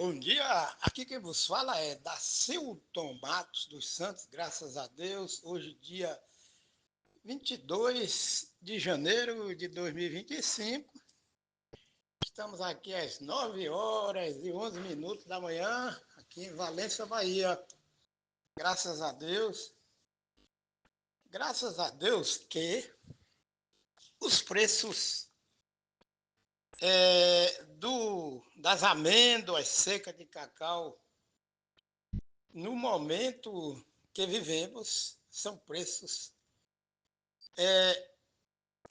Bom dia, aqui quem vos fala é Dacilton Matos dos Santos, graças a Deus. Hoje, dia 22 de janeiro de 2025. Estamos aqui às 9 horas e 11 minutos da manhã, aqui em Valença, Bahia. Graças a Deus. Graças a Deus que os preços das amêndoas secas de cacau, no momento que vivemos, são preços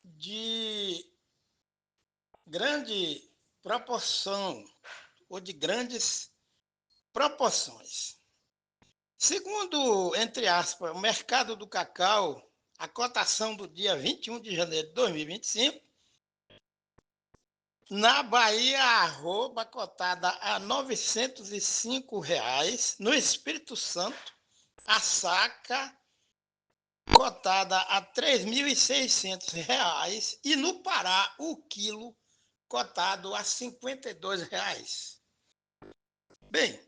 de grande proporção ou de grandes proporções. Segundo, entre aspas, o mercado do cacau, a cotação do dia 21 de janeiro de 2025, na Bahia, a arroba cotada a R$ 905, no Espírito Santo, a saca cotada a R$ 3.600 e no Pará o quilo cotado a R$ 52. Bem,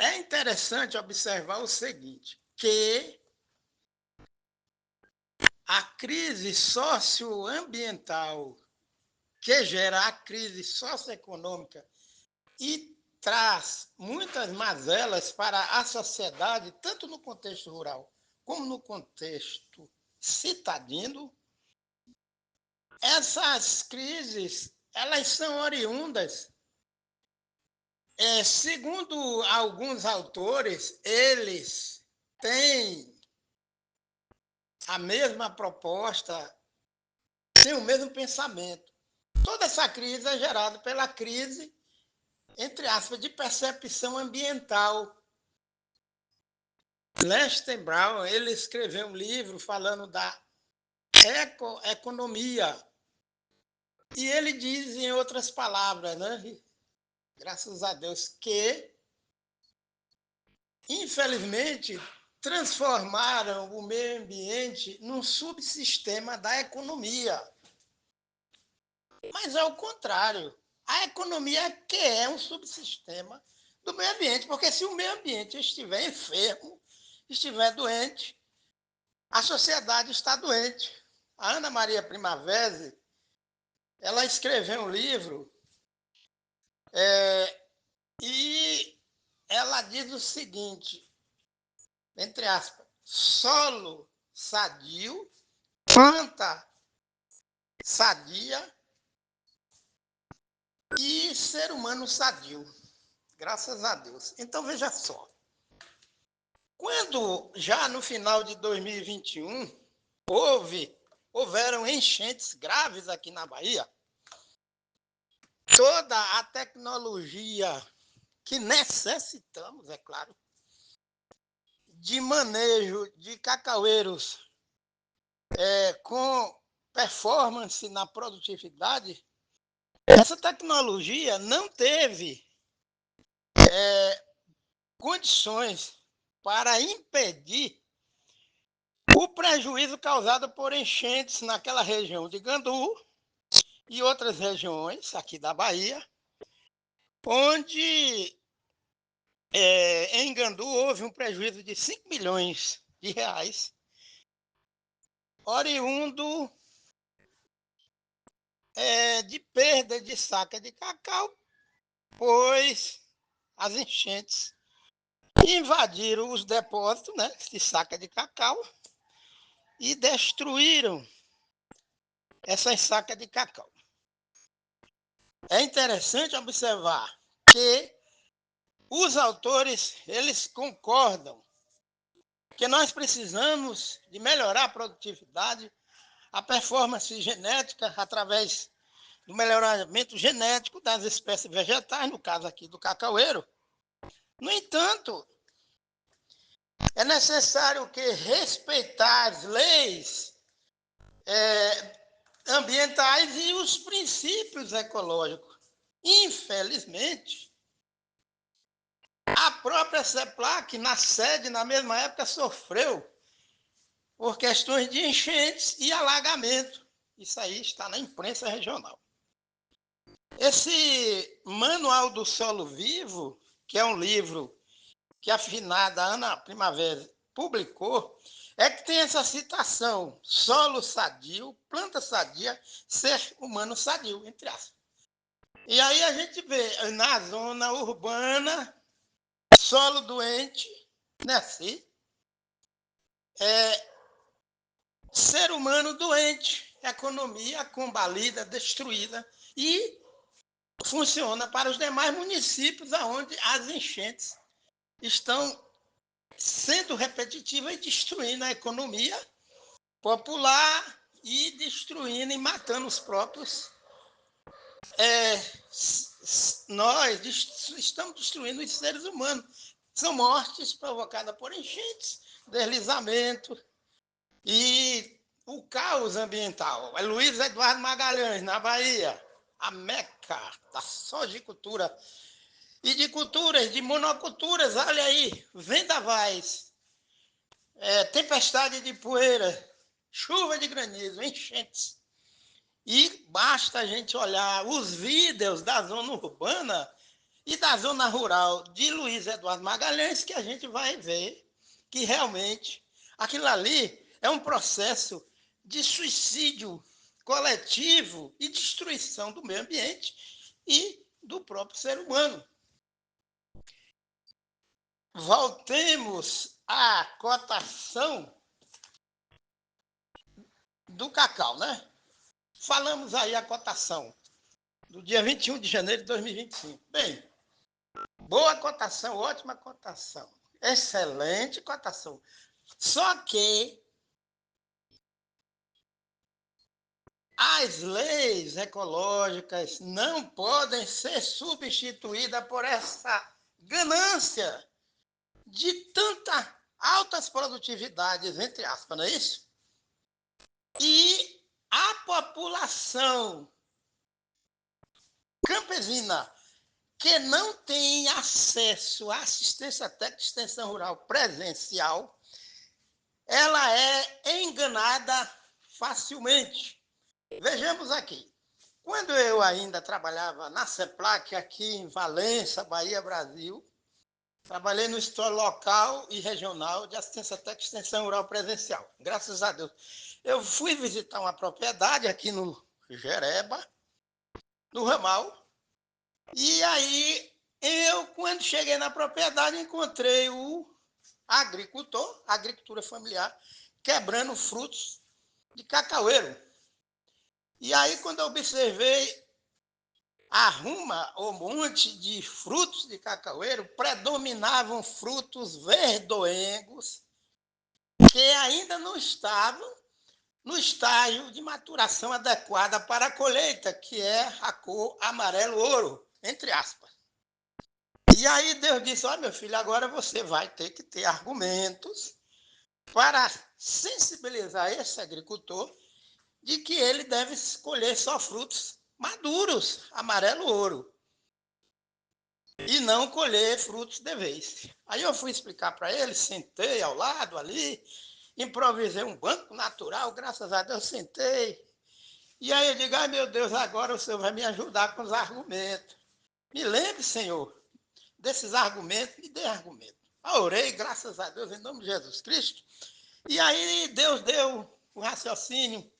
é interessante observar o seguinte, que a crise socioambiental que gera a crise socioeconômica e traz muitas mazelas para a sociedade, tanto no contexto rural como no contexto citadino, essas crises, elas são oriundas, segundo alguns autores, eles têm a mesma proposta, têm o mesmo pensamento. Toda essa crise é gerada pela crise, entre aspas, de percepção ambiental. Lester Brown, ele escreveu um livro falando da economia. E ele diz, em outras palavras, né, graças a Deus, que, infelizmente, transformaram o meio ambiente num subsistema da economia. Mas é o contrário. A economia que é um subsistema do meio ambiente, porque se o meio ambiente estiver enfermo, estiver doente, a sociedade está doente. A Ana Maria Primavera, ela escreveu um livro e ela diz o seguinte, entre aspas, solo sadio, planta sadia e ser humano sadio. Graças a Deus. Então, veja só. Quando, já no final de 2021, houveram enchentes graves aqui na Bahia, toda a tecnologia que necessitamos, é claro, de manejo de cacaueiros com performance na produtividade, essa tecnologia não teve condições para impedir o prejuízo causado por enchentes naquela região de Gandu e outras regiões aqui da Bahia, onde em Gandu houve um prejuízo de 5 milhões de reais, oriundo de perda de saca de cacau, pois as enchentes invadiram os depósitos, né, de saca de cacau e destruíram essas sacas de cacau. É interessante observar que os autores, eles concordam que nós precisamos de melhorar a produtividade, a performance genética através do melhoramento genético das espécies vegetais, no caso aqui do cacaueiro. No entanto, é necessário que respeitar as leis ambientais e os princípios ecológicos. Infelizmente, a própria CEPLAC, na sede, na mesma época, sofreu por questões de enchentes e alagamento. Isso aí está na imprensa regional. Esse Manual do Solo Vivo, que é um livro que a finada Ana Primavera publicou, é que tem essa citação: solo sadio, planta sadia, ser humano sadio, entre aspas. E aí a gente vê na zona urbana, solo doente, né? Assim, ser humano doente, economia combalida, destruída, e funciona para os demais municípios onde as enchentes estão sendo repetitivas e destruindo a economia popular e destruindo e matando os próprios. Nós estamos destruindo os seres humanos. São mortes provocadas por enchentes, deslizamento e o caos ambiental. É Luiz Eduardo Magalhães, na Bahia, a meca da sojicultura e de culturas, de monoculturas. Olha aí, vendavais, tempestade de poeira, chuva de granizo, enchentes. E basta a gente olhar os vídeos da zona urbana e da zona rural de Luiz Eduardo Magalhães, que a gente vai ver que realmente aquilo ali é um processo de suicídio coletivo e destruição do meio ambiente e do próprio ser humano. Voltemos à cotação do cacau, né? Falamos aí a cotação do dia 21 de janeiro de 2025. Bem, boa cotação, ótima cotação, excelente cotação. Só que as leis ecológicas não podem ser substituídas por essa ganância de tanta altas produtividades, entre aspas, não é isso? E a população campesina que não tem acesso à assistência técnica de extensão rural presencial, ela é enganada facilmente. Vejamos aqui. Quando eu ainda trabalhava na CEPLAC, aqui em Valença, Bahia, Brasil, trabalhei no Instituto Local e Regional de Assistência Técnica de Extensão Rural Presencial. Graças a Deus. Eu fui visitar uma propriedade aqui no Jereba, no ramal, e aí eu, quando cheguei na propriedade, encontrei o agricultor, agricultura familiar, quebrando frutos de cacaueiro. E aí, quando eu observei, arruma o monte de frutos de cacaueiro, predominavam frutos verdoengos, que ainda não estavam no estágio de maturação adequada para a colheita, que é a cor amarelo-ouro, entre aspas. E aí Deus disse: ó, meu filho, agora você vai ter que ter argumentos para sensibilizar esse agricultor de que ele deve escolher só frutos maduros, amarelo-ouro, e não colher frutos de vez. Aí eu fui explicar para ele, sentei ao lado ali, improvisei um banco natural, graças a Deus sentei. E aí eu digo: ai meu Deus, agora o Senhor vai me ajudar com os argumentos. Me lembre, Senhor, desses argumentos, me dê argumento. Eu orei, graças a Deus, em nome de Jesus Cristo. E aí Deus deu o raciocínio: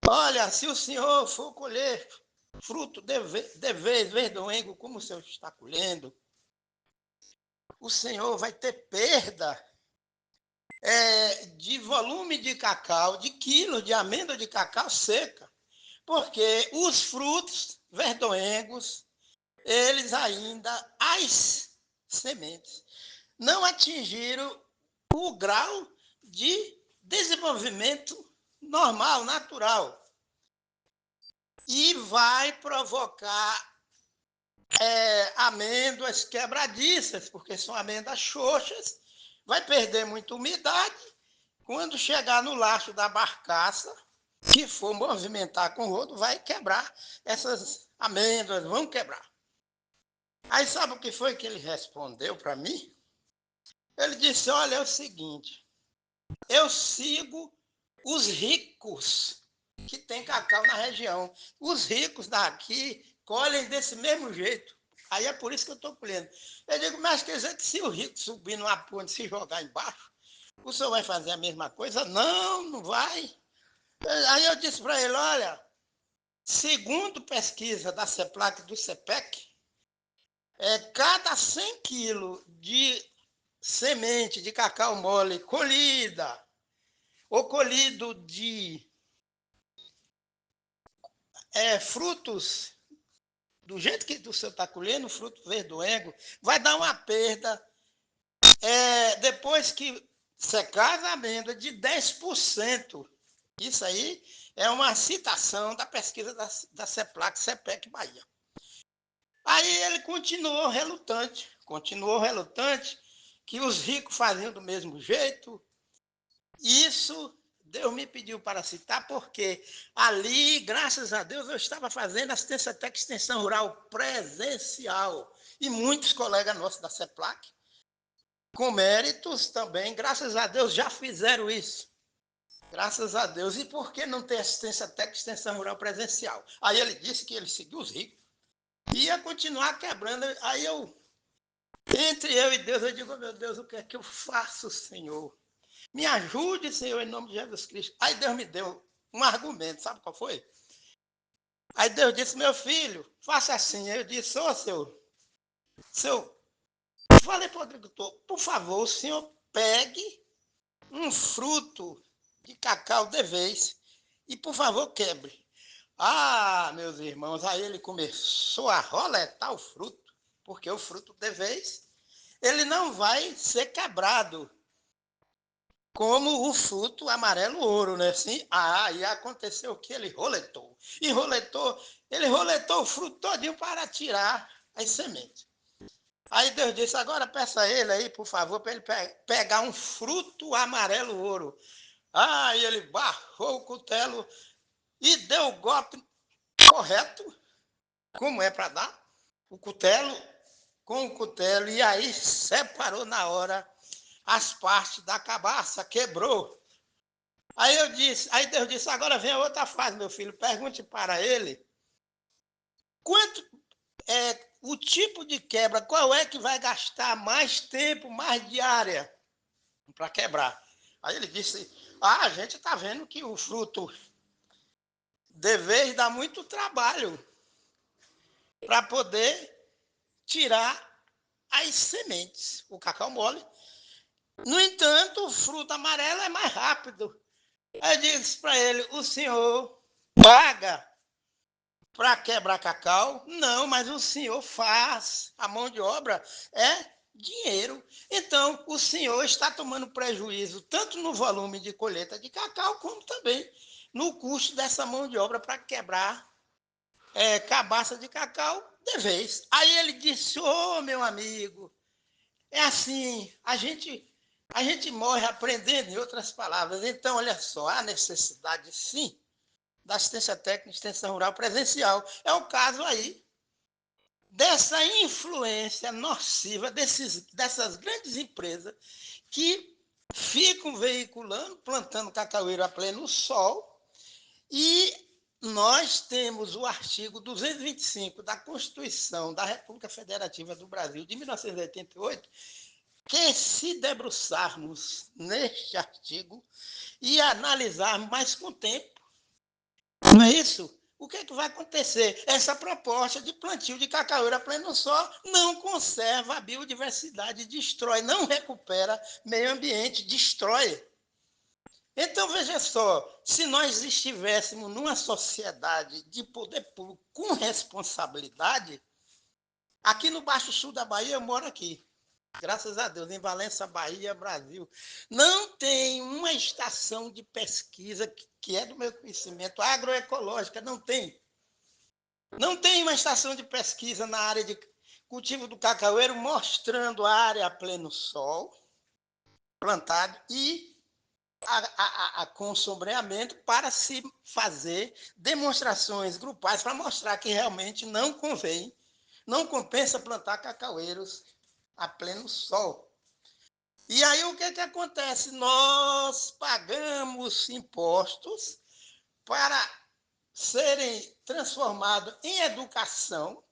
olha, se o senhor for colher fruto de vez, verdoengo, como o senhor está colhendo, o senhor vai ter perda de volume de cacau, de quilos de amêndoa de cacau seca, porque os frutos verdoengos, eles ainda, as sementes, não atingiram o grau de desenvolvimento normal, natural. E vai provocar amêndoas quebradiças, porque são amêndoas xoxas, vai perder muita umidade. Quando chegar no laço da barcaça, se for movimentar com o rodo, vai quebrar essas amêndoas, vão quebrar. Aí sabe o que foi que ele respondeu para mim? Ele disse: olha, é o seguinte, eu sigo os ricos que tem cacau na região. Os ricos daqui colhem desse mesmo jeito. Aí é por isso que eu estou colhendo. Eu digo, mas quer dizer que se o rico subir numa ponte e se jogar embaixo, o senhor vai fazer a mesma coisa? Não, não vai. Aí eu disse para ele, olha, segundo pesquisa da CEPLAC e do CEPEC, cada 100 quilos de semente de cacau mole colhida ou colhido de frutos, do jeito que o senhor está colhendo, fruto verdoengo, vai dar uma perda, depois que secar a amêndoa, de 10%. Isso aí é uma citação da pesquisa da CEPLAC, CEPEC Bahia. Aí ele continuou relutante, que os ricos faziam do mesmo jeito. Isso Deus me pediu para citar, porque ali, graças a Deus, eu estava fazendo assistência técnica e extensão rural presencial. E muitos colegas nossos da CEPLAC, com méritos também, graças a Deus, já fizeram isso. Graças a Deus. E por que não ter assistência técnica e extensão rural presencial? Aí ele disse que ele seguiu os ricos. Ia continuar quebrando. Aí entre eu e Deus, eu digo, meu Deus, o que é que eu faço, Senhor? Me ajude, Senhor, em nome de Jesus Cristo. Aí Deus me deu um argumento, sabe qual foi? Aí Deus disse, meu filho, faça assim. Eu disse, seu, falei para o agricultor, por favor, o senhor pegue um fruto de cacau de vez e, por favor, quebre. Ah, meus irmãos, aí ele começou a roletar o fruto, porque o fruto de vez, ele não vai ser quebrado como o fruto amarelo ouro, né? Assim, e aconteceu que ele roletou. Ele roletou o fruto todinho para tirar as sementes. Aí Deus disse, agora peça a ele aí, por favor, para ele pegar um fruto amarelo ouro. Aí ele barrou o cutelo e deu o golpe correto, como é para dar, o cutelo com o cutelo, e aí separou na hora as partes da cabaça, quebrou. Aí Deus disse, agora vem a outra fase, meu filho, pergunte para ele quanto é o tipo de quebra, qual é que vai gastar mais tempo, mais diária para quebrar. Aí ele disse, a gente está vendo que o fruto de vez dá muito trabalho para poder tirar as sementes, o cacau mole. No entanto, o fruto amarelo é mais rápido. Aí eu disse para ele, o senhor paga para quebrar cacau? Não, mas o senhor faz. A mão de obra é dinheiro. Então, o senhor está tomando prejuízo tanto no volume de colheita de cacau, como também no custo dessa mão de obra para quebrar cabaça de cacau de vez. Aí ele disse, meu amigo, é assim, a gente morre aprendendo, em outras palavras. Então, olha só, há necessidade, sim, da assistência técnica e extensão rural presencial. É o caso aí dessa influência nociva dessas grandes empresas que ficam veiculando, plantando cacaueiro a pleno sol, e nós temos o artigo 225 da Constituição da República Federativa do Brasil de 1988, que se debruçarmos neste artigo e analisarmos mais com tempo, não é isso? O que é que vai acontecer? Essa proposta de plantio de cacaueira a pleno sol não conserva a biodiversidade, destrói, não recupera meio ambiente, destrói. Então, veja só, se nós estivéssemos numa sociedade de poder público com responsabilidade, aqui no Baixo Sul da Bahia, eu moro aqui, graças a Deus, em Valença, Bahia, Brasil, não tem uma estação de pesquisa que é do meu conhecimento, agroecológica, não tem. Não tem uma estação de pesquisa na área de cultivo do cacaueiro mostrando a área a pleno sol, plantado, e com sombreamento para se fazer demonstrações grupais para mostrar que realmente não convém, não compensa plantar cacaueiros a pleno sol. E aí o que é que acontece? Nós pagamos impostos para serem transformados em educação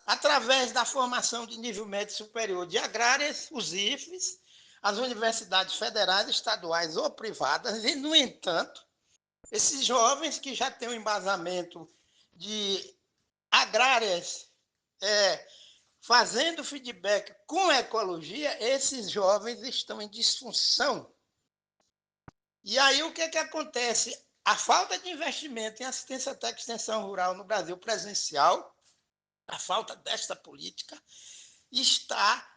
através da formação de nível médio superior de agrárias, os IFES, as universidades federais, estaduais ou privadas, e, no entanto, esses jovens que já têm um embasamento de agrárias, fazendo feedback com ecologia, esses jovens estão em disfunção. E aí o que acontece? A falta de investimento em assistência técnica e extensão rural no Brasil presencial, a falta desta política, está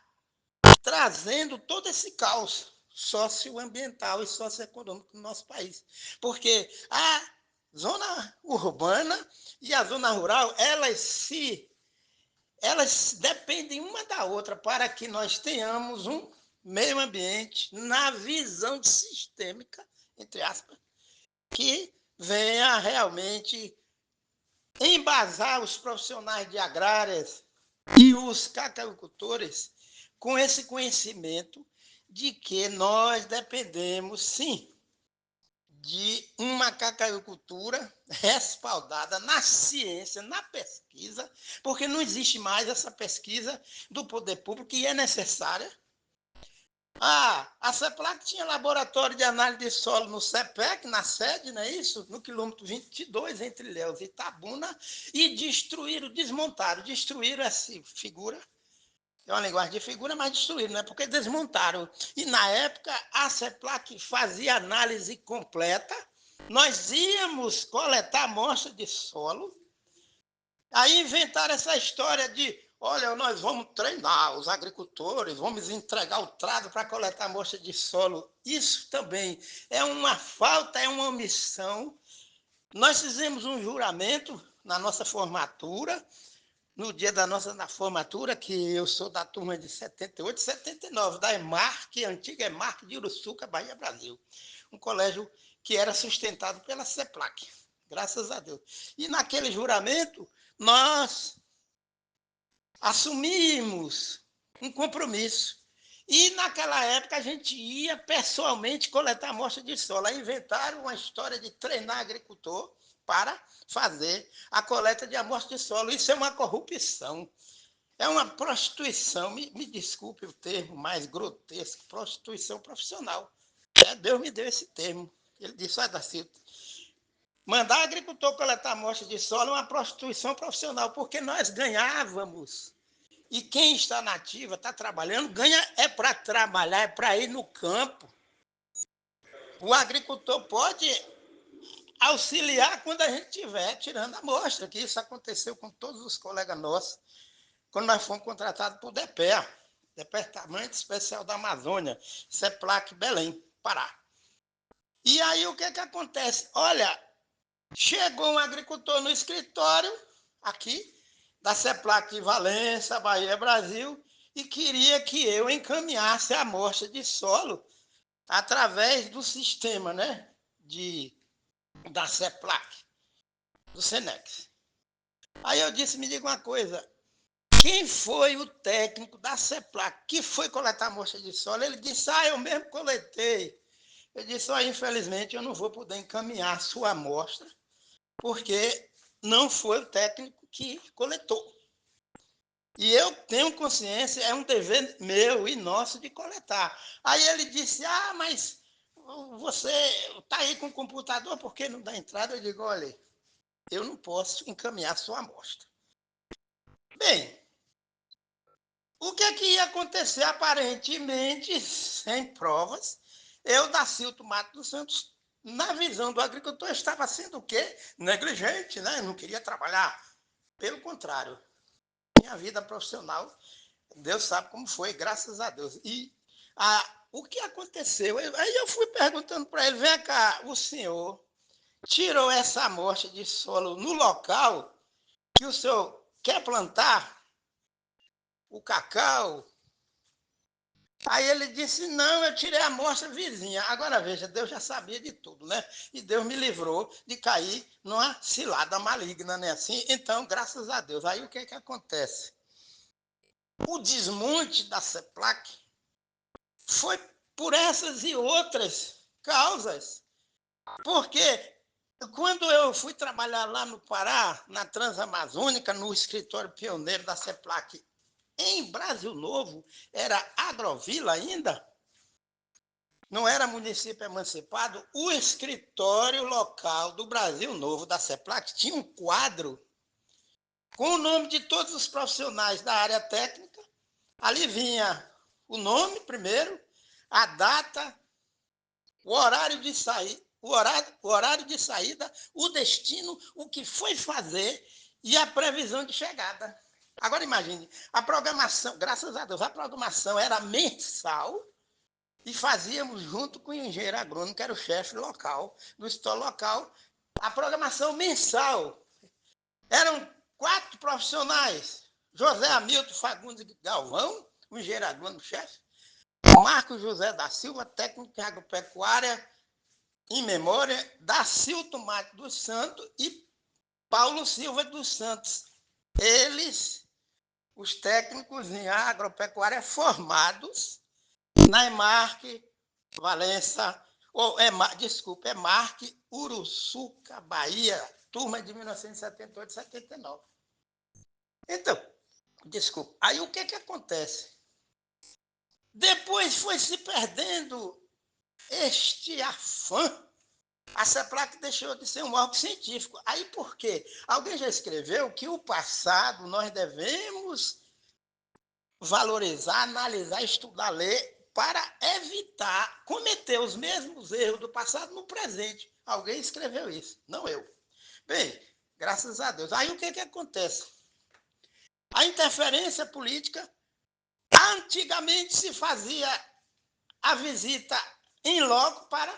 trazendo todo esse caos socioambiental e socioeconômico no nosso país. Porque a zona urbana e a zona rural, elas dependem uma da outra para que nós tenhamos um meio ambiente na visão sistêmica, entre aspas, que venha realmente embasar os profissionais de agrárias e os cacauicultores com esse conhecimento de que nós dependemos, sim, de uma cacauicultura respaldada na ciência, na pesquisa, porque não existe mais essa pesquisa do poder público que é necessária. A CEPLAC tinha laboratório de análise de solo no CEPEC, na sede, não é isso? No quilômetro 22, entre Ilhéus e Itabuna, e destruíram essa figura. É uma linguagem de figura, mas destruíram, né? Porque desmontaram. E, na época, a CEPLAC fazia análise completa, nós íamos coletar amostra de solo, aí inventaram essa história de, olha, nós vamos treinar os agricultores, vamos entregar o trato para coletar amostra de solo. Isso também é uma falta, é uma omissão. Nós fizemos um juramento na nossa formatura, no dia da nossa formatura, que eu sou da turma de 78, 79, da EMARC, a antiga EMARC de Uruçuca, Bahia, Brasil. Um colégio que era sustentado pela CEPLAC, graças a Deus. E naquele juramento, nós assumimos um compromisso. E naquela época a gente ia pessoalmente coletar amostra de solo. Aí inventaram uma história de treinar agricultor para fazer a coleta de amostra de solo. Isso é uma corrupção, é uma prostituição, me desculpe o termo mais grotesco, prostituição profissional. Deus me deu esse termo. Ele disse, olha, Dacilto, mandar agricultor coletar amostra de solo é uma prostituição profissional, porque nós ganhávamos. E quem está na ativa, está trabalhando, ganha é para trabalhar, é para ir no campo. O agricultor pode auxiliar quando a gente estiver tirando a amostra, que isso aconteceu com todos os colegas nossos, quando nós fomos contratados por DEPEA, Departamento Especial da Amazônia, CEPLAC Belém, Pará. E aí o que acontece? Olha, chegou um agricultor no escritório, aqui, da CEPLAC Valença, Bahia, Brasil, e queria que eu encaminhasse a amostra de solo através do sistema, né, da CEPLAC, do SENEX. Aí eu disse, me diga uma coisa, quem foi o técnico da CEPLAC que foi coletar a amostra de solo? Ele disse, eu mesmo coletei. Eu disse, infelizmente eu não vou poder encaminhar a sua amostra, porque não foi o técnico que coletou. E eu tenho consciência, é um dever meu e nosso de coletar. Aí ele disse, mas você está aí com o computador, por que não dá entrada? Eu digo, olha, eu não posso encaminhar sua amostra. Bem, o que ia acontecer? Aparentemente, sem provas, eu, Dacilto Mato dos Santos, na visão do agricultor, estava sendo o quê? Negligente, né? Não queria trabalhar. Pelo contrário, minha vida profissional, Deus sabe como foi, graças a Deus. E o que aconteceu? Aí eu fui perguntando para ele, vem cá, o senhor tirou essa amostra de solo no local que o senhor quer plantar o cacau? Aí ele disse, não, eu tirei a amostra vizinha. Agora veja, Deus já sabia de tudo, né? E Deus me livrou de cair numa cilada maligna, né? Assim, então, graças a Deus. Aí o que acontece? O desmonte da CEPLAC foi por essas e outras causas. Porque Quando eu fui trabalhar lá no Pará, na Transamazônica, no escritório pioneiro da CEPLAC, em Brasil Novo, era Agrovila ainda, não era município emancipado, o escritório local do Brasil Novo da CEPLAC tinha um quadro com o nome de todos os profissionais da área técnica. Ali vinha o nome primeiro, a data, o horário de saída, o destino, o que foi fazer e a previsão de chegada. Agora imagine, a programação, graças a Deus, a programação era mensal e fazíamos junto com o engenheiro agrônomo, que era o chefe local, do setor local, a programação mensal. Eram 4 profissionais, José Hamilton Fagundes Galvão, o engenheiro agrônomo-chefe, Marcos José da Silva, técnico de agropecuária, em memória, Dacilton Matos dos Santos e Paulo Silva dos Santos. Eles, os técnicos em agropecuária formados na EMARC Valença, ou EMARC Uruçuca, Bahia, turma de 1978 e 79. Então, desculpa, aí o que acontece? Depois foi se perdendo este afã. A CEPLAC deixou de ser um órgão científico. Aí por quê? Alguém já escreveu que o passado nós devemos valorizar, analisar, estudar, ler, para evitar cometer os mesmos erros do passado no presente. Alguém escreveu isso, não eu. Bem, graças a Deus. Aí o que acontece? A interferência política, antigamente se fazia a visita em loco para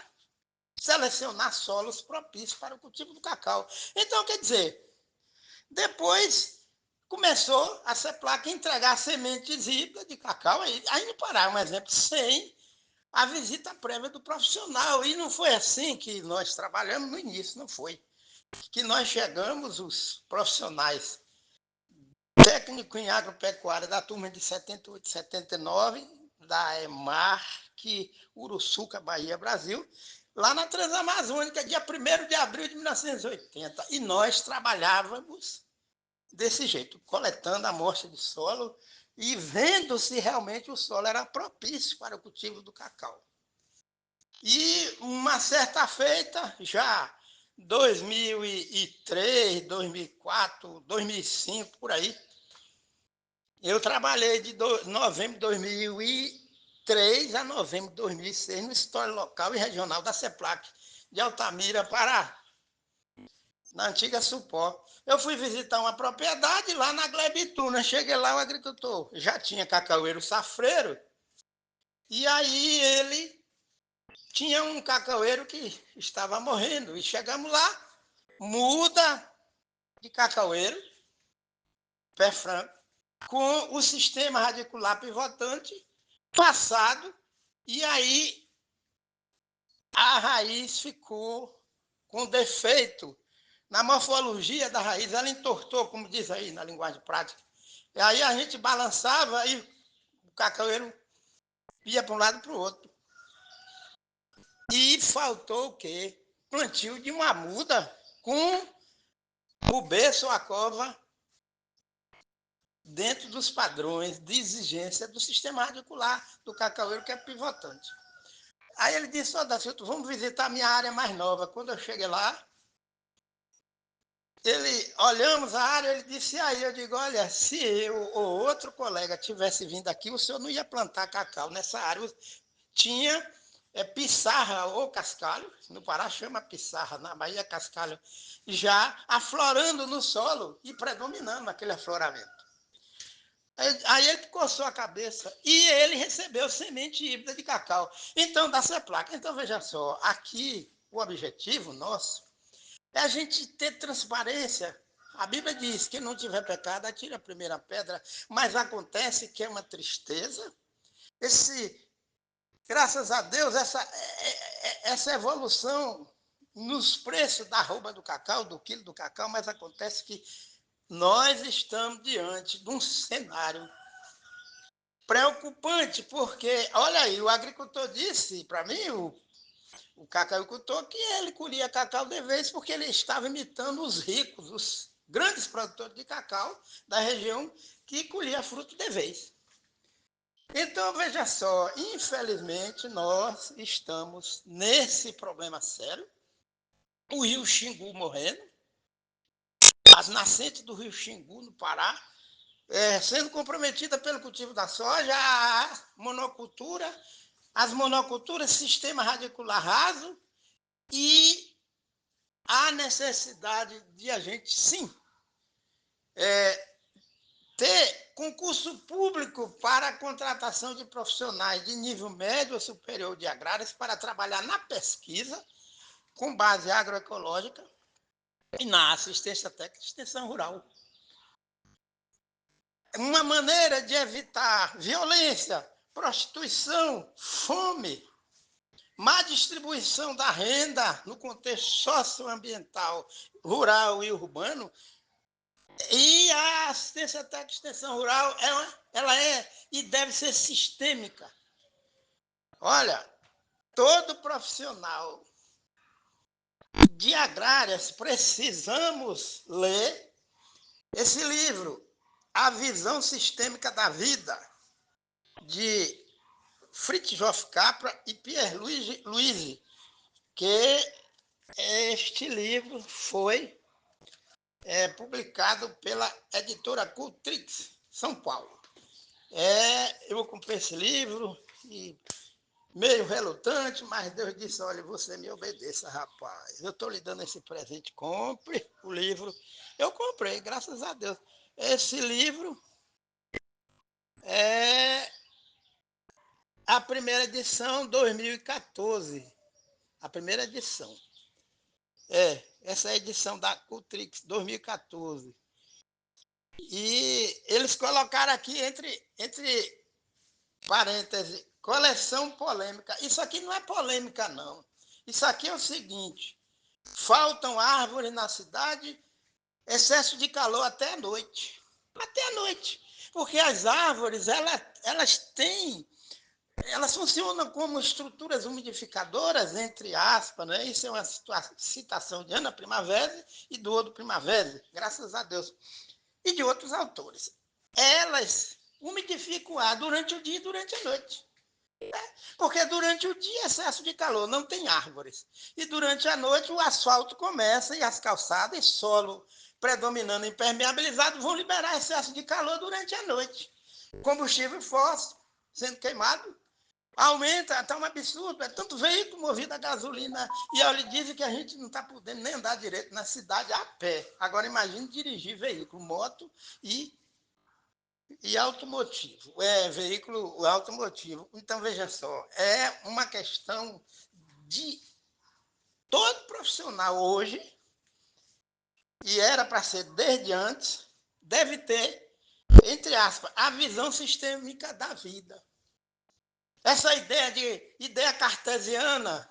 selecionar solos propícios para o cultivo do cacau. Então, quer dizer, depois começou a CEPLAC a entregar sementes híbridas de cacau, aí no Pará, um exemplo, sem a visita prévia do profissional. E não foi assim que nós trabalhamos no início, não foi. Que nós chegamos, os profissionais técnicos em agropecuária da turma de 78, 79, da EMARC Uruçuca, Bahia, Brasil, lá na Transamazônica, dia 1º de abril de 1980. E nós trabalhávamos desse jeito, coletando a amostra de solo e vendo se realmente o solo era propício para o cultivo do cacau. E uma certa feita, já 2003, 2004, 2005, por aí, eu trabalhei de novembro de 2003 a novembro de 2006 no escritório local e regional da CEPLAC, de Altamira, Pará, na antiga Supó. Eu fui visitar uma propriedade lá na Glebituna. Cheguei lá, o agricultor já tinha cacaueiro safreiro, e aí ele tinha um cacaueiro que estava morrendo. E chegamos lá, muda de cacaueiro, pé franco, com o sistema radicular pivotante passado, e aí a raiz ficou com defeito na morfologia da raiz, ela entortou, como diz aí na linguagem prática. E aí a gente balançava e o cacaueiro ia para um lado e para o outro. E faltou o quê? Plantio de uma muda com o berço ou a cova dentro dos padrões de exigência do sistema radicular do cacaueiro, que é pivotante. Aí ele disse, Dacilton, vamos visitar a minha área mais nova. Quando eu cheguei lá, olhamos a área, ele disse, aí eu digo, olha, se eu ou outro colega tivesse vindo aqui, o senhor não ia plantar cacau nessa área. Tinha pissarra ou cascalho, no Pará chama pissarra, na Bahia cascalho, já aflorando no solo e predominando aquele afloramento. Aí ele coçou a cabeça e ele recebeu semente híbrida de cacau. Então, da CEPLAC. Então, veja só, aqui o objetivo nosso é a gente ter transparência. A Bíblia diz que quem não tiver pecado, atire a primeira pedra, mas acontece que é uma tristeza. Graças a Deus, essa evolução nos preços da arroba do cacau, do quilo do cacau, mas acontece que nós estamos diante de um cenário preocupante, porque, olha aí, o agricultor disse para mim, o cacauicultor, que ele colhia cacau de vez porque ele estava imitando os ricos, os grandes produtores de cacau da região que colhia fruto de vez. Então, veja só, infelizmente, nós estamos nesse problema sério. O rio Xingu morrendo, as nascentes do rio Xingu, no Pará, sendo comprometida pelo cultivo da soja, a monocultura, as monoculturas, sistema radicular raso e a necessidade de a gente, sim, ter concurso público para a contratação de profissionais de nível médio ou superior de agrárias para trabalhar na pesquisa com base agroecológica e na assistência técnica e extensão rural. Uma maneira de evitar violência, prostituição, fome, má distribuição da renda no contexto socioambiental, rural e urbano. E a assistência técnica e extensão rural, ela é e deve ser sistêmica. Olha, todo profissional de agrárias precisamos ler esse livro, A Visão Sistêmica da Vida, de Fritjof Capra e Pierre Louis, que este livro foi publicado pela editora Cultrix, São Paulo. Eu comprei esse livro e meio relutante, mas Deus disse, olha, você me obedeça, rapaz. Eu estou lhe dando esse presente, compre o livro. Eu comprei, graças a Deus. Esse livro é a primeira edição, 2014. A primeira edição. Essa é a edição da Cultrix, 2014. E eles colocaram aqui entre parênteses, coleção polêmica. Isso aqui não é polêmica, não. Isso aqui é o seguinte, faltam árvores na cidade, excesso de calor até a noite. Até a noite. Porque as árvores, elas funcionam como estruturas umidificadoras, entre aspas, né? Isso é uma citação de Ana Primavera e do Odo Primavera, graças a Deus. E de outros autores. Elas umidificam o ar durante o dia e durante a noite. Porque durante o dia, excesso de calor, não tem árvores. E durante a noite, o asfalto começa e as calçadas e solo predominando impermeabilizado vão liberar excesso de calor durante a noite. Combustível fóssil sendo queimado aumenta, está um absurdo. É tanto veículo movido a gasolina. E olha, dizem que a gente não está podendo nem andar direito na cidade a pé. Agora imagine dirigir veículo, moto e automotivo, veículo automotivo. Então, veja só, é uma questão de todo profissional hoje, e era para ser desde antes, deve ter, entre aspas, a visão sistêmica da vida. Essa ideia cartesiana,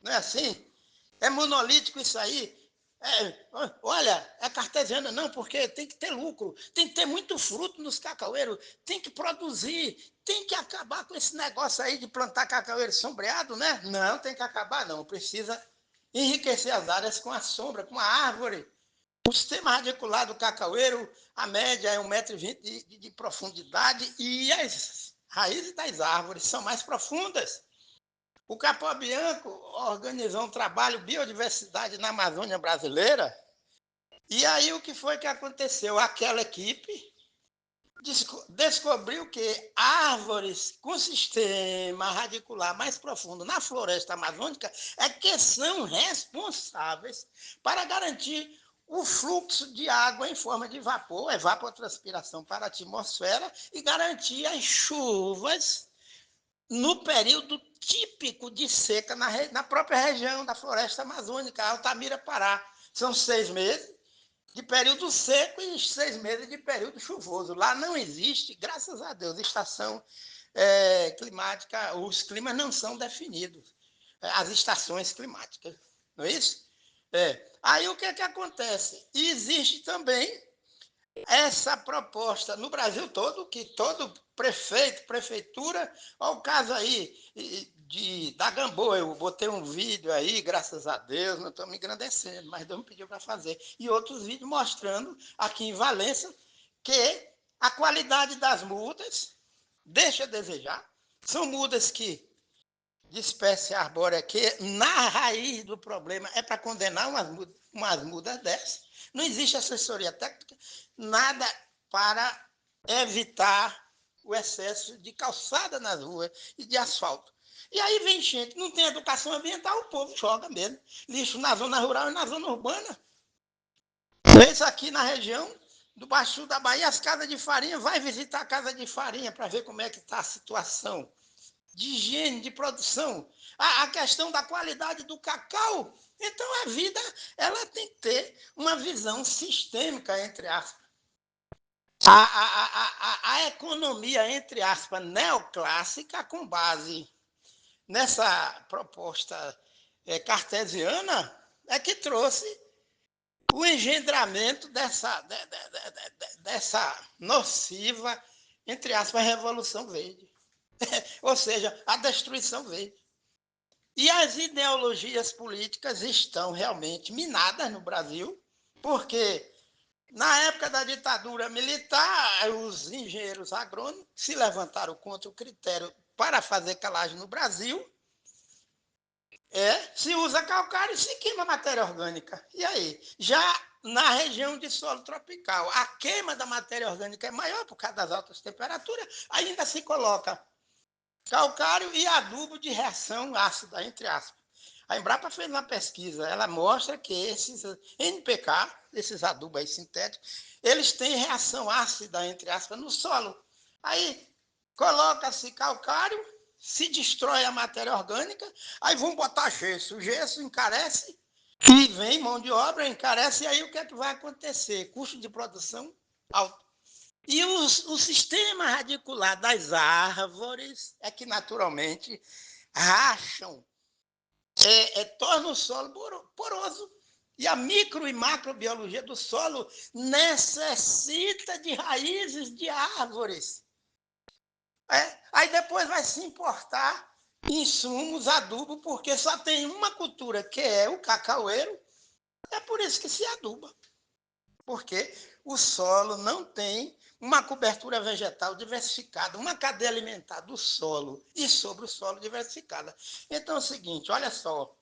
não é assim? É monolítico isso aí. Olha, é cartesiana não, porque tem que ter lucro, tem que ter muito fruto nos cacaueiros, tem que produzir, tem que acabar com esse negócio aí de plantar cacaueiro sombreado, né? Não, tem que acabar não, precisa enriquecer as áreas com a sombra, com a árvore. O sistema radicular do cacaueiro, a média é 1,20 m de profundidade e as raízes das árvores são mais profundas. O Capó Bianco organizou um trabalho biodiversidade na Amazônia brasileira. E aí o que foi que aconteceu? Aquela equipe descobriu que árvores com sistema radicular mais profundo na floresta amazônica é que são responsáveis para garantir o fluxo de água em forma de vapor, evapotranspiração para a atmosfera e garantir as chuvas no período típico de seca na própria região da floresta amazônica, Altamira, Pará. São 6 meses de período seco e 6 meses de período chuvoso. Lá não existe, graças a Deus, estação climática, os climas não são definidos, as estações climáticas, não é isso? Aí o que acontece? Existe também essa proposta no Brasil todo, que todo prefeito, prefeitura, olha o caso aí da Gamboa, eu botei um vídeo aí, graças a Deus, não estou me engrandecendo, mas Deus me pediu para fazer, e outros vídeos mostrando aqui em Valença que a qualidade das multas deixa a desejar, são multas que de espécie arbórea, que na raiz do problema é para condenar umas mudas dessas. Não existe assessoria técnica, nada para evitar o excesso de calçada nas ruas e de asfalto. E aí vem gente, não tem educação ambiental, o povo joga mesmo. Lixo na zona rural e na zona urbana. Isso aqui na região do Baixo Sul da Bahia, as casas de farinha, vai visitar a casa de farinha para ver como é que está a situação de higiene, de produção, a questão da qualidade do cacau. Então, a vida ela tem que ter uma visão sistêmica, entre aspas. A economia, entre aspas, neoclássica, com base nessa proposta cartesiana, é que trouxe o engendramento dessa nociva, entre aspas, revolução verde. Ou seja, a destruição verde. E as ideologias políticas estão realmente minadas no Brasil, porque na época da ditadura militar, os engenheiros agrônomos se levantaram contra o critério para fazer calagem no Brasil. Se usa calcário e se queima matéria orgânica. E aí? Já na região de solo tropical, a queima da matéria orgânica é maior por causa das altas temperaturas, ainda se coloca calcário e adubo de reação ácida, entre aspas. A Embrapa fez uma pesquisa, ela mostra que esses NPK, esses adubos aí sintéticos, eles têm reação ácida, entre aspas, no solo. Aí coloca-se calcário, se destrói a matéria orgânica, aí vão botar gesso. O gesso encarece e vem mão de obra, encarece, e aí o que é que vai acontecer? Custo de produção alto. E o sistema radicular das árvores é que naturalmente racham, torna o solo poroso. E a micro e macrobiologia do solo necessita de raízes de árvores. Aí depois vai se importar insumos, adubo, porque só tem uma cultura, que é o cacaueiro. É por isso que se aduba. Porque o solo não tem uma cobertura vegetal diversificada, uma cadeia alimentar do solo e sobre o solo diversificada. Então é o seguinte, olha só,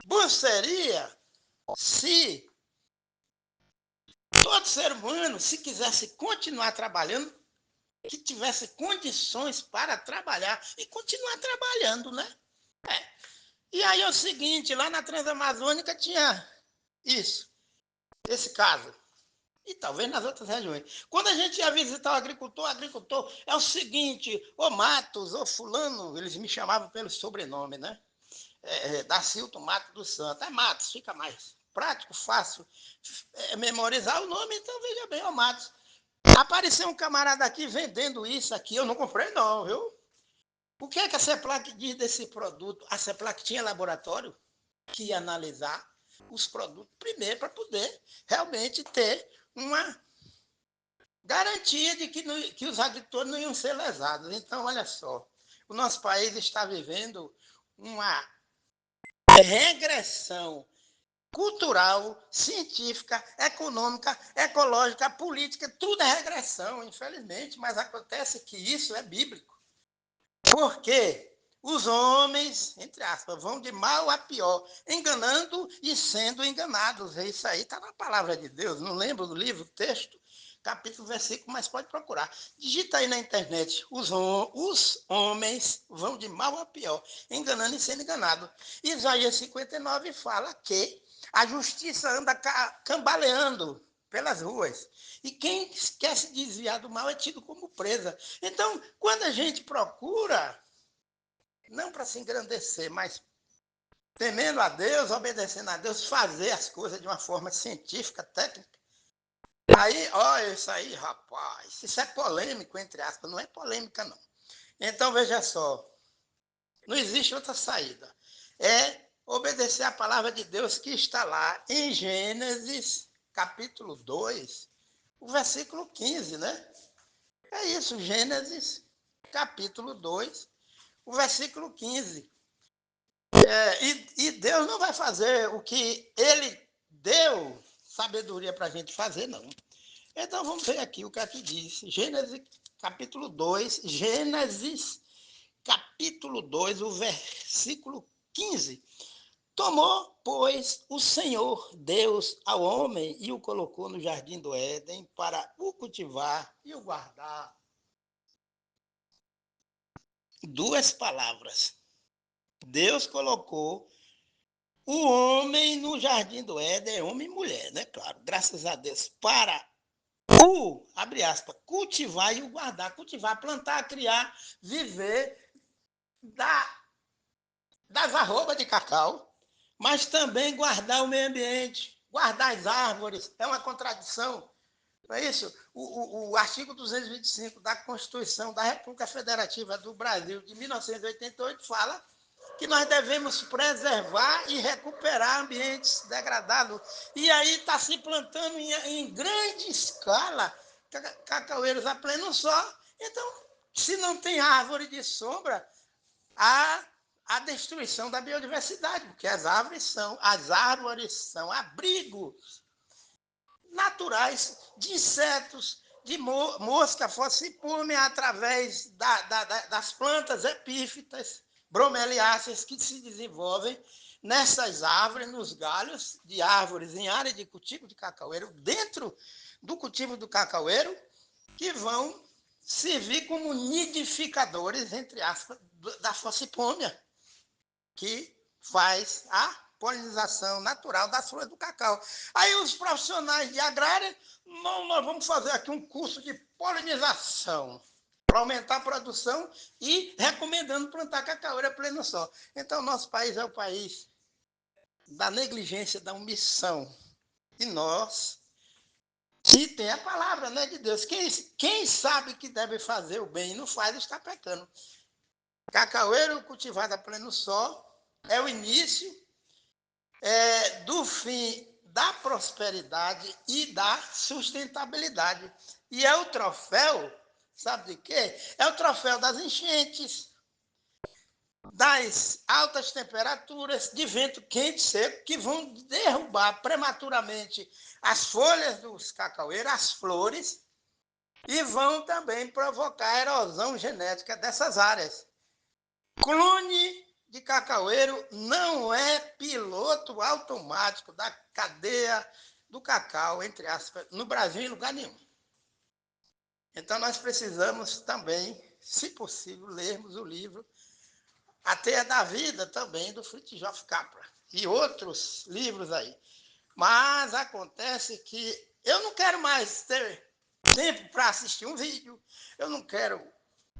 bom seria se todo ser humano, se quisesse continuar trabalhando, que tivesse condições para trabalhar e continuar trabalhando, né? E aí é o seguinte, lá na Transamazônica tinha esse caso. E talvez nas outras regiões. Quando a gente ia visitar o agricultor é o seguinte, ô Matos, ô fulano, eles me chamavam pelo sobrenome, né? Dacilton Matos do Santo. É Matos, fica mais prático, fácil memorizar o nome, então veja bem, ô Matos. Apareceu um camarada aqui vendendo isso aqui, eu não comprei não, viu? O que é que a CEPLAC diz desse produto? A CEPLAC tinha laboratório que ia analisar os produtos primeiro para poder realmente ter uma garantia de que os agricultores não iam ser lesados. Então, olha só, o nosso país está vivendo uma regressão cultural, científica, econômica, ecológica, política, tudo é regressão, infelizmente, mas acontece que isso é bíblico. Porque os homens, entre aspas, vão de mal a pior, enganando e sendo enganados. Isso aí está na palavra de Deus, não lembro do livro, texto, capítulo, versículo, mas pode procurar. Digita aí na internet, os homens vão de mal a pior, enganando e sendo enganados. Isaías 59 fala que a justiça anda cambaleando pelas ruas. E quem quer se desviar do mal é tido como presa. Então, quando a gente procura, não para se engrandecer, mas temendo a Deus, obedecendo a Deus, fazer as coisas de uma forma científica, técnica, aí, olha isso aí, rapaz, isso é polêmico, entre aspas, não é polêmica, não. Então, veja só, não existe outra saída. É obedecer a palavra de Deus que está lá em Gênesis, capítulo 2, o versículo 15, né? É isso, Gênesis, capítulo 2, o versículo 15. E Deus não vai fazer o que ele deu sabedoria para a gente fazer, não. Então vamos ver aqui o que aqui diz. Gênesis, capítulo 2, Gênesis, capítulo 2, o versículo 15. Tomou, pois, o Senhor Deus ao homem e o colocou no jardim do Éden para o cultivar e o guardar. Duas palavras. Deus colocou o homem no jardim do Éden, homem e mulher, né? Claro, graças a Deus, para abre aspas, cultivar e o guardar. Cultivar, plantar, criar, viver das arrobas de cacau, mas também guardar o meio ambiente, guardar as árvores. É uma contradição, não é isso? O artigo 225 da Constituição da República Federativa do Brasil, de 1988, fala que nós devemos preservar e recuperar ambientes degradados. E aí está se plantando em grande escala cacaueiros a pleno sol. Então, se não tem árvore de sombra, há a destruição da biodiversidade, porque as árvores são abrigos naturais de insetos, de mosca falciforme através das plantas epífitas, bromeliáceas que se desenvolvem nessas árvores, nos galhos de árvores em área de cultivo de cacaueiro, dentro do cultivo do cacaueiro, que vão servir como nidificadores, entre aspas, da falcipômia, que faz a polinização natural das flores do cacau. Aí os profissionais de agrária, nós vamos fazer aqui um curso de polinização para aumentar a produção e recomendando plantar cacaueira pleno sol. Então, nosso país é o país da negligência, da omissão. E nós, e tem a palavra, né, de Deus. Quem sabe que deve fazer o bem e não faz, está pecando. Cacaueiro cultivado a pleno sol é o início do fim da prosperidade e da sustentabilidade. E é o troféu, sabe de quê? É o troféu das enchentes, das altas temperaturas, de vento quente e seco, que vão derrubar prematuramente as folhas dos cacaueiros, as flores, e vão também provocar a erosão genética dessas áreas. Clone de cacaueiro não é piloto automático da cadeia do cacau, entre aspas, no Brasil em lugar nenhum. Então nós precisamos também, se possível, lermos o livro A Teia da Vida, também do Fritjof Capra, e outros livros aí. Mas acontece que eu não quero mais ter tempo para assistir um vídeo, eu não quero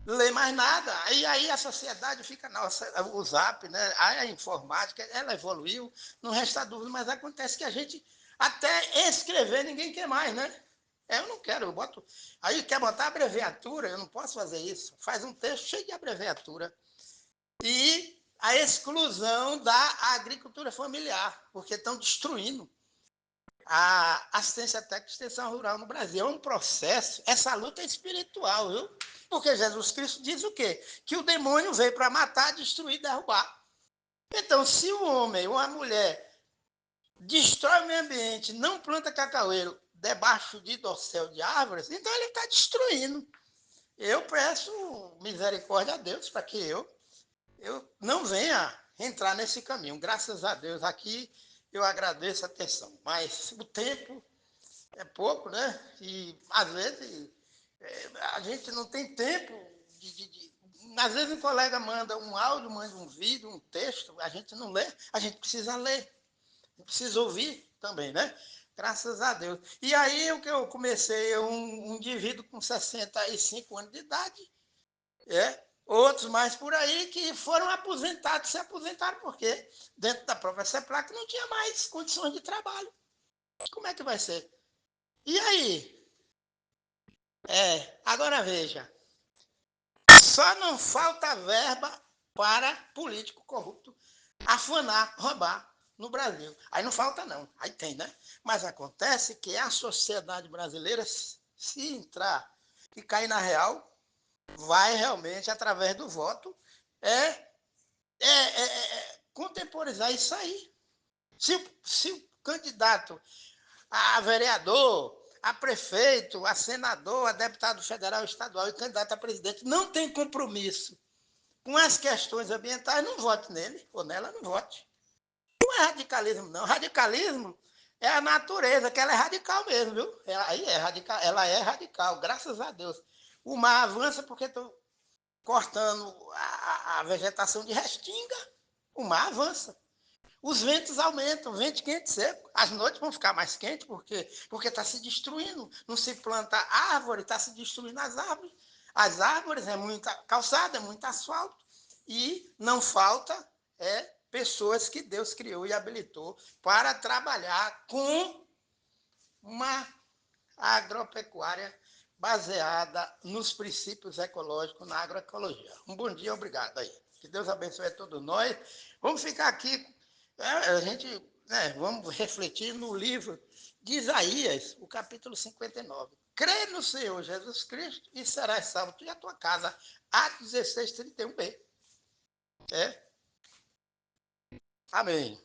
ler mais nada. E aí a sociedade fica, nossa, o Zap, né? A informática, ela evoluiu, não resta dúvida, mas acontece que a gente até escrever ninguém quer mais, né? Eu não quero, eu boto. Aí quer botar abreviatura, eu não posso fazer isso. Faz um texto cheio de abreviatura. E a exclusão da agricultura familiar, porque estão destruindo a assistência técnica e extensão rural no Brasil. É um processo, essa luta é espiritual, viu? Porque Jesus Cristo diz o quê? Que o demônio veio para matar, destruir e derrubar. Então, se o homem ou a mulher destrói o meio ambiente, não planta cacaueiro debaixo de dossel de árvores, então ele está destruindo. Eu peço misericórdia a Deus para que eu não venha entrar nesse caminho. Graças a Deus, aqui eu agradeço a atenção. Mas o tempo é pouco, né? E às vezes a gente não tem tempo às vezes um colega manda um áudio, manda um vídeo, um texto, a gente não lê, a gente precisa ler, precisa ouvir também, né? Graças a Deus. E aí o que eu comecei, um indivíduo com 65 anos de idade, outros mais por aí que foram aposentados, se aposentaram porque dentro da própria CEPLAC não tinha mais condições de trabalho. Como é que vai ser? E aí? Agora veja, só não falta verba para político corrupto afanar, roubar no Brasil. Aí não falta, não. Aí tem, né? Mas acontece que a sociedade brasileira, se entrar e cair na real, vai realmente, através do voto, contemporizar isso aí. Se o candidato a vereador, a prefeito, a senador, a deputado federal, estadual e candidato a presidente não tem compromisso com as questões ambientais, não vote nele ou nela, não vote. Não é radicalismo, não. Radicalismo é a natureza, que ela é radical mesmo, viu? Ela é radical, graças a Deus. O mar avança porque estão cortando a vegetação de restinga. O mar avança. Os ventos aumentam, vento quente seco. As noites vão ficar mais quentes porque está se destruindo. Não se planta árvore, está se destruindo as árvores. As árvores é muita calçada, é muito asfalto. E não falta pessoas que Deus criou e habilitou para trabalhar com uma agropecuária baseada nos princípios ecológicos, na agroecologia. Um bom dia, obrigado aí. Que Deus abençoe a todos nós. Vamos ficar aqui, a gente, vamos refletir no livro de Isaías, o capítulo 59. Crê no Senhor Jesus Cristo e serás salvo, tu e a tua casa. Atos 16, 31b. Amém.